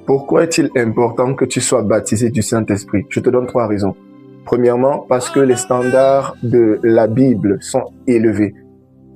Pourquoi est-il important que tu sois baptisé du Saint-Esprit? Je te donne 3 raisons. Premièrement, parce que les standards de la Bible sont élevés.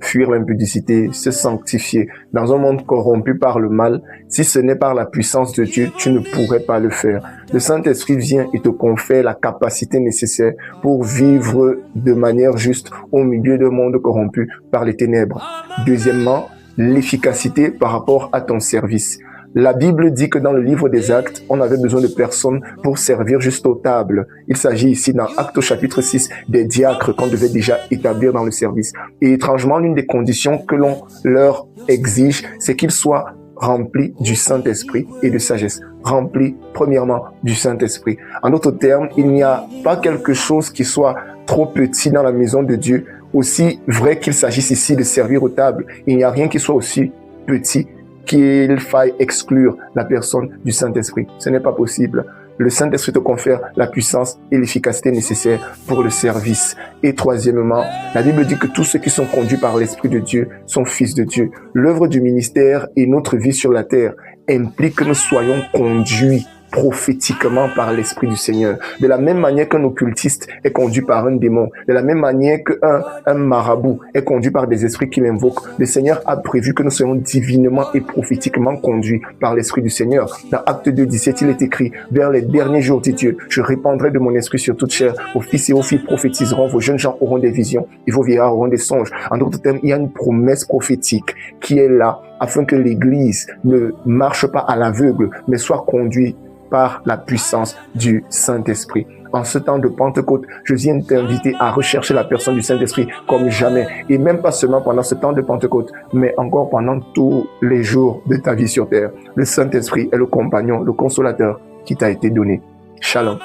Fuir l'impudicité, se sanctifier. Dans un monde corrompu par le mal, si ce n'est par la puissance de Dieu, tu ne pourrais pas le faire. Le Saint-Esprit vient et te confère la capacité nécessaire pour vivre de manière juste au milieu d'un monde corrompu par les ténèbres. Deuxièmement, l'efficacité par rapport à ton service. La Bible dit que dans le livre des Actes, on avait besoin de personnes pour servir juste aux tables. Il s'agit ici dans Actes au chapitre 6 des diacres qu'on devait déjà établir dans le service. Et étrangement, l'une des conditions que l'on leur exige, c'est qu'ils soient remplis du Saint-Esprit et de sagesse. Remplis premièrement du Saint-Esprit. En d'autres termes, il n'y a pas quelque chose qui soit trop petit dans la maison de Dieu. Aussi vrai qu'il s'agisse ici de servir aux tables, il n'y a rien qui soit aussi petit qu'il faille exclure la personne du Saint-Esprit. Ce n'est pas possible. Le Saint-Esprit te confère la puissance et l'efficacité nécessaires pour le service. Et troisièmement, la Bible dit que tous ceux qui sont conduits par l'Esprit de Dieu sont fils de Dieu. L'œuvre du ministère et notre vie sur la terre implique que nous soyons conduits prophétiquement par l'Esprit du Seigneur. De la même manière qu'un occultiste est conduit par un démon, de la même manière qu'un marabout est conduit par des esprits qui l'invoquent, le Seigneur a prévu que nous soyons divinement et prophétiquement conduits par l'Esprit du Seigneur. Dans Acte 2, 17, il est écrit: « Vers les derniers jours, dit Dieu, je répandrai de mon esprit sur toute chair. Vos fils et vos filles prophétiseront, vos jeunes gens auront des visions et vos vieillards auront des songes. » En d'autres termes, il y a une promesse prophétique qui est là afin que l'Église ne marche pas à l'aveugle, mais soit conduite par la puissance du Saint-Esprit. En ce temps de Pentecôte, je viens t'inviter à rechercher la personne du Saint-Esprit comme jamais. Et même pas seulement pendant ce temps de Pentecôte, mais encore pendant tous les jours de ta vie sur terre. Le Saint-Esprit est le compagnon, le consolateur qui t'a été donné. Shalom.